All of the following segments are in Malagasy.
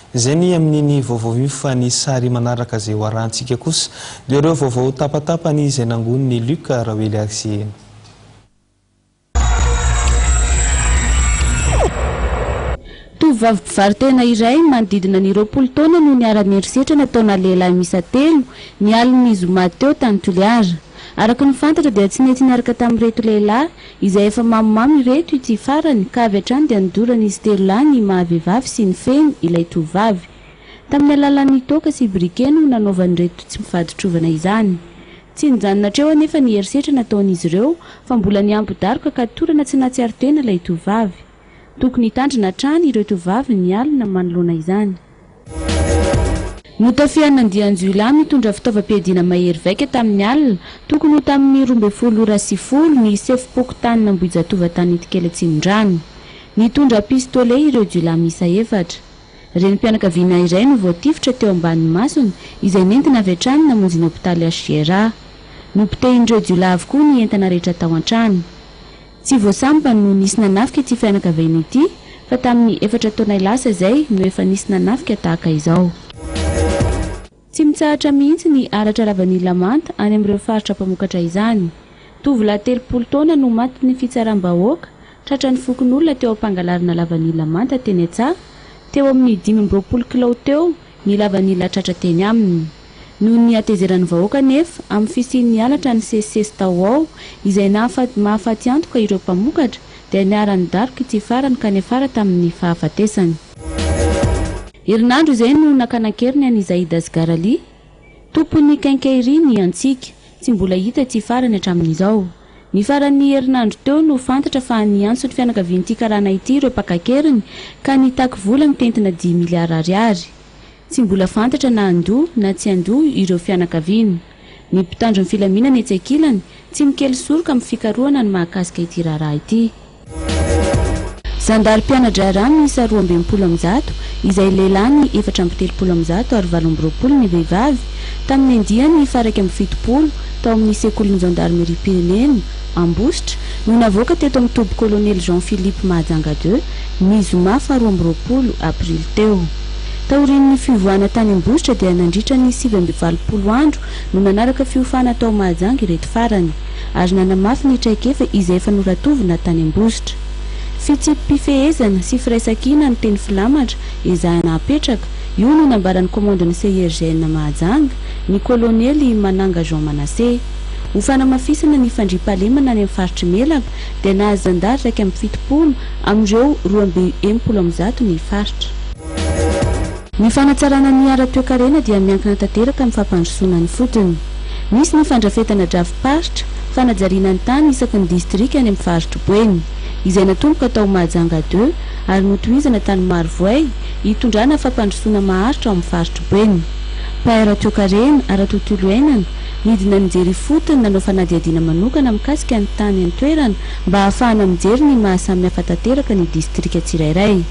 Izay ny amin'iny vaovao fa ny sary manaraka izay hoarantsika kosa dia ireo vaovao tapatapany izay nangoniny Luc Rawely Axiena. Tovovavy mpivarotena iray manodidina ny 20 taona no niara-nierisetra nataona lehilahy miisa 3 nialiny zoma teo tany Toliara. Araka ny fantatra dia tsy nety niaraka tamin'ireto lehilahy izay efa mamimamy ireto ity farany ka avy hatrany dia nidorana izy 3 lahy ny mahavehivavy sy ny feny ilay tovovavy. Tamin'ny alalan'ny toaka sy briquet no nanaovan'ireto tsy mifaditrovana izany. Tsy nijanona hatreo anefa ny herisetra nataon'izy ireo fa mbola niambo-daroka ka torana tsy nahatsiaro tena ilay tovovavy. Tokony hitandrina hatrany ireo tovovavy nialina manoloana izany. Notafiana Andianjoila mitondra fitaovam-piadiana mahery vaika tamin'ny alina, tokony ho tamin'ny 12 ny sefim-pokotany Nambohijatova tany Itikely Atsinondrano. Nitondra pistolet ireo Joila miisa 4. Renim-pianakaviana iray no voatifitra teo ambanin'ny masony izay nentina avy hatrany namonjy ny hopitaly Asiera. Nopitehindreo Joila avokoa ny entana rehetra tao an-trano. Tsy voasampa no nisy nanafika ity fianakaviana ity fa tamin'ny 4 taona lasa izay no efa nisy nanafika tahaka izao. Tsy mitsahatra mihitsy ny aratra Ravanila manta any amin'ireo faritra mpamokatra izany. Tovolahy 30 taona no maty ny fitsaram-bahoaka tratra ny fokon'olona teo am-pangalarina Lavanila manta teny Antsaha, teo amin'ny 25 kilao teo ny Lavanila tratra teny aminy. Noho ny atezeran'ny vahoaka nefa amin'ny fisian'ny alatra ny sesisesy tao ao izay mahafaty antoka ireo mpamokatra dia niarany daroka ity farany ka nefara tamin'ny fahafatesany. Herinandro izay no nakanakeriny an'i Zaida Zgarali, tompon'ny kenkeiry ny Antsika, tsy mbola hita ity farany hatramin'izao. Ny faran'ny herinandro teo no fantatra fa ny antsony fianakavian'ity karana ity ireo mpakakeriny ka nitaky vola mitentina 10 miliara ariary. Tsy mbola fantatra na andoha na tsy andoha ireo fianakaviana. Ny mpitandro ny filaminana etsy ankilany tsy mikely soroka amin'ny fikarohana ny mahakasika ity raharaha ity. Zandary mpianatra rano miisa 12 izay lehilahy ny 430 ary 20 ny vehivavy tamin'ny andiany faraka amin'ny 70 tao amin'ny sekolin'ny Gendarmerie Pireneny Ambositra no navoaka teto amin'ny toby Colonel Jean-Philippe Mahajanga II ny zoma 12 aprily teo. Taorian'ny fivoahana tany Ambositra dia nandritra ny 720 andro no nanaraka fiofana tao Mahajanga ireto farany ary nanamafy ny traikefa izay efa noratovina tany Ambositra. Fitsipifehezana sy firaisankina ny teny filamatra ezahana apetraka io no nambaran'ny komandon'ny CIRGN Mahajanga ny kolonely Mananga Jean Manassé. Ho fanamafisana ny fandriampahalemana any amin'ny faritry Melaka dia nahazo zandary raika amin'ny 70 amin'ireo 270 ny faritra. Ny fanatsarana ny ara-toe-karena dia miankina tanteraka amin'ny fampandrosoana ny fotony. Misy ny fandrafetana drafiparitra fanajariana ny tany isaky ny distrika any amin'ny faritry Boeny izay natomboka tao Mahajanga 2 ary notohizana tany Marivoay hitondrana fampandrosoana maharitra ao amin'ny faritry Boeny. Mpahay-ara-toe-karena ara-tontolo iainana nidina nijery fotony nanao fanadihadiana manokana mikasika ny tany an-toerana mba ahafahana mijery ny mahasamihafa tanteraka ny distrika tsirairay.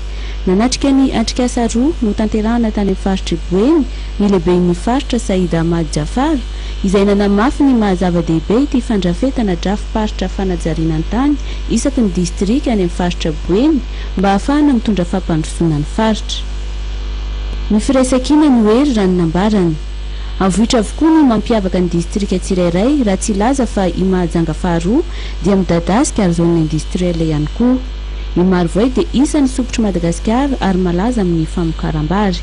Nanatrika ny atrikasa roa no tanterahana tany amin'ny faritry Boeny ny lehiben'ny faritra Saida Ahmad Jafar izay nanamafy ny mahazava-dehibe ity fandrafetana drafiparitra fanajariana ny tany isaky ny distrika any amin'ny faritra Boeny mba ahafahana mitondra fampandrosoana ny faritra. Ny firaisankina ny hery raha ny nambarany. Avohitra avokoa ny mampiavaka ny distrika tsirairay raha tsy laza fa i Mahajanga faharoa dia midadasika ary zona industrielle ihany koa. I Marivoay dia isan'ny sokotry Madagasikara ary malaza amin'ny famokaram-bary.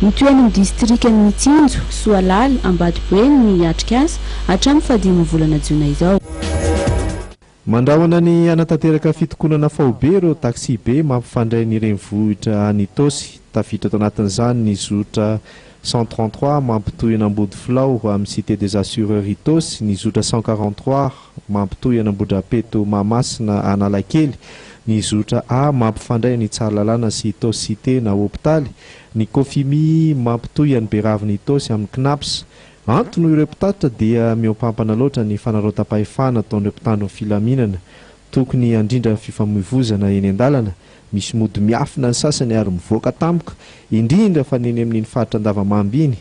Nitoeany ny distrika ny Mitsinjo, Soalaly, Ambatoboeny ny Atrikasa hatramin'ny 15 volana Jiona izao. Mandrahona ny anatanteraka fitokonana faobe ireo taxi be mampifandray ny renivohitra any Tosy. Tafiditra tao anatin'izany ny zotra 133 mampitohy an'Ambody Filao amin'ny Cité des Assureurs Tosy, ny zotra 143 mampitohy an'Ambodrapeto Mahamasina Analakely, ny zotra A mampifandray ny Tsaralalàna sy Tosy Cité na hôpitaly, ny Kofimi mampitohy an'ny Beraviny Tosy amin'ny Knaps. Antony ireo mpitatitra dia miompampana loatra ny fanarotapahefana ataon'ireo mpitandro ny filaminana. Tokony andrindra fifamoivoizana eny an-dalana, misy mody miafina ny sasany ary mivoaka tampoka, indrindra fa neny amin'iny faritra Andavamamby iny.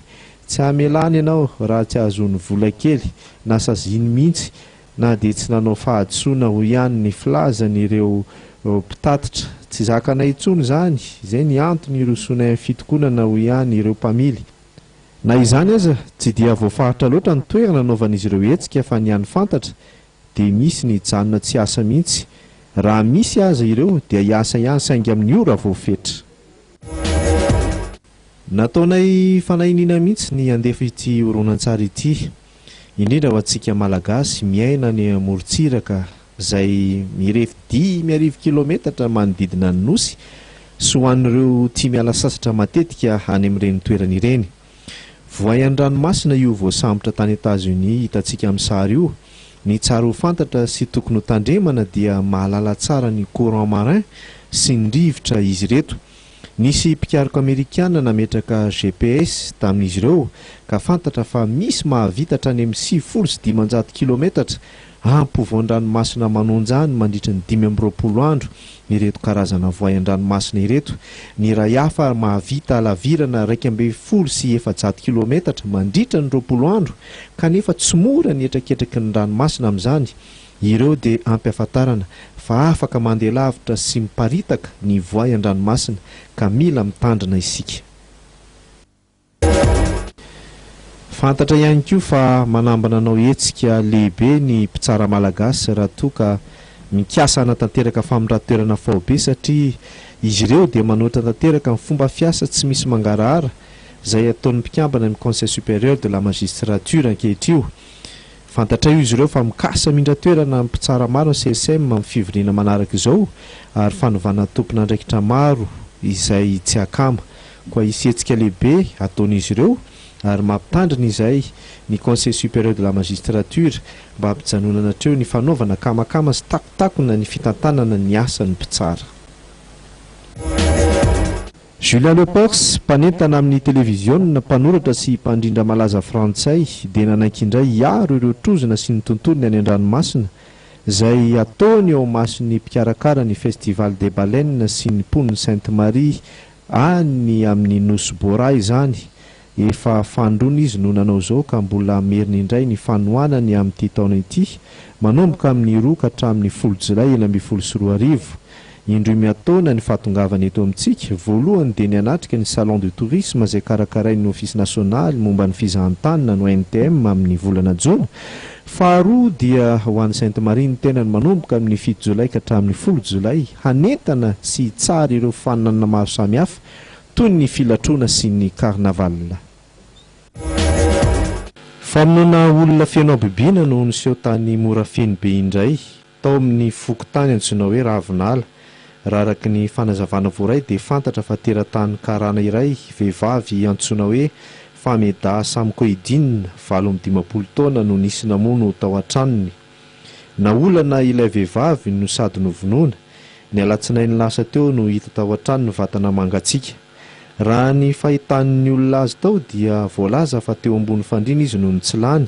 Tsy hamelany ianao raha tsy azony vola kely na saziny mihitsy na dia tsy nanao fahadisoana ho ihany ny filazany ireo mpitatitra tsy zakanay intsony zany, izay ny antony irosoanay fitokonana ho ihany ireo mpamily. Na izany aza tsy dia voafaritra loatra ny toerana anaovan'izy ireo hetsika fa ny any fantatra dia misy ny janona tsy asa mihitsy. Raha misy aza ireo dia hiasa ihany saingy amin'ny ora voafetra. Nataonay fanahiniana mihitsy ny andefa ity horonan-tsary ity, indrindra ho antsika malagasy miaina ny amorontsiraka izay mirefy 10 kilometatra manodidina ny nosy, sy ho an'ireo tia miala sasatra matetika any amin'ireny toerana ireny. Voayan-dranomasina io voasambotra tany États-Unis hitantsika amin'ny sary io. Ny tsara ho fantatra sy tokony ho tandremana dia mahalala tsara ny courant marin sy ny rivotra izy reto. Nisy mpikaroka Amerikana nametraka GPS tamin'izy ireo ka fantatra fa misy mahavitatra any amin'ny 700 kilometatra ampovoan-dranomasina manonjany mandritra ny 520 andro ireto karazana voayan-dranomasina ireto. Ny ray hafa mahavita lavirana 240 kilometatra mandritra ny 20 andro kanefa tsy mora ny etraketraky ny ranomasina amin'izany. Ireo dia ampiafantarana fa afaka mandeha lavitra sy miparitaka ny voayan-dranomasina ka mila mitandrina isika. Fantatra ihany koa fa manambana anao hetsika lehibe ny mpitsara malagasy raha toa ka mikasa anatanteraka famonran-toerana faobe, satria izy ireo dia manoatra tanteraka ny fomba fiasa tsy misy mangarahara izay ataon'ny mpikambana amin'ny Conseil supérieur de la magistrature ankehitr'io. Fantatra io izy ireo fa mikasa mindran-toerana mpitsara maro ny CSM amin'ny fivoriana manaraka izao ary fanovana tompon'andraikitra maro izay tsy akama. Koa isy hetsika lehibe ataon'izy ireo ary mampitandrina izay ny Conseil supérieur de la magistrature mba hampijanonana hatreo ny fanaovana kamakama sy takotakona ny fitantanana ny asan'ny mpitsara. Julien Lepers, mpanentana amin'ny televiziona, mpanoratra sy mpandrindra malaza frantsay, dia nananky-indray hiaro ireo trozona sy ny tontolony any an-dranomasina izay ataony ao mason'ny mpikarakara ny Festival des Baleines sy ny poniny Sainte Marie any amin'ny Nosy Bora izany. Efa fandrona izy no nanao izao ka mbola merina indray ny fanohanany amin'ity taona ity, manomboka amin'ny 2 ka hatramin'ny 10 Jolay 2024. Indroy miataona ny fahatongavana eto amintsika. Voalohany dia ny anatrika ny salon de tourisme izay karakarain'ny ofisy nasionaly momba ny fizahan-tanina no NTM amin'ny volana Jona. Faharoa dia ho an'ny Sainte Marie ny tenany manomboka amin'ny 7 Jolay ka hatramin'ny 10 Jolay, hanentana sy tsara ireo fananana maro samihafa toy ny filatroana sy ny carnaval. Famonoana olona feno abibina no niseho tany Morafeny be indray tao amin'ny fokotany antsoina hoe Ravinala. Raha araky ny fanazavana voaray dia fantatra fa teratany karana iray vehivavy antsoina hoe Fameda Samkoidine 25 taona no nisy namono tao an-tranony. Naolana ilay vehivavy no sady novonoana. Ny alatsinainy lasa teo no hita tao an-trano ny vatana mangatsiaka. Raha ny fahitan'ny olona azy tao dia voalaza fa teo ambony fandriana izy no nitsilany,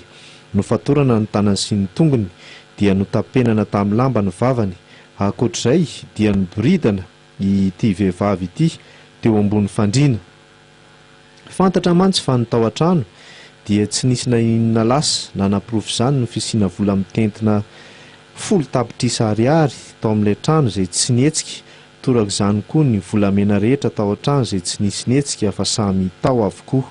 nofatorana ny tanany sy ny tongony, dia notapenana tamin'ny lamba ny vavany. Ankoatr'izay dia niboridana ity vehivavy ity teo ambony fandriana. Fantatra mantsy fa ny tao an-trano dia tsy nisy na inona lasa na nampirofo izany no fisiana vola mitentina 10 tapitrisa ariary tao amin'ilay trano izay tsy nietsika. Toraka izany koa ny volamena rehetra tao an-trano izay tsy nisy nietsika fa samy tao avokoa.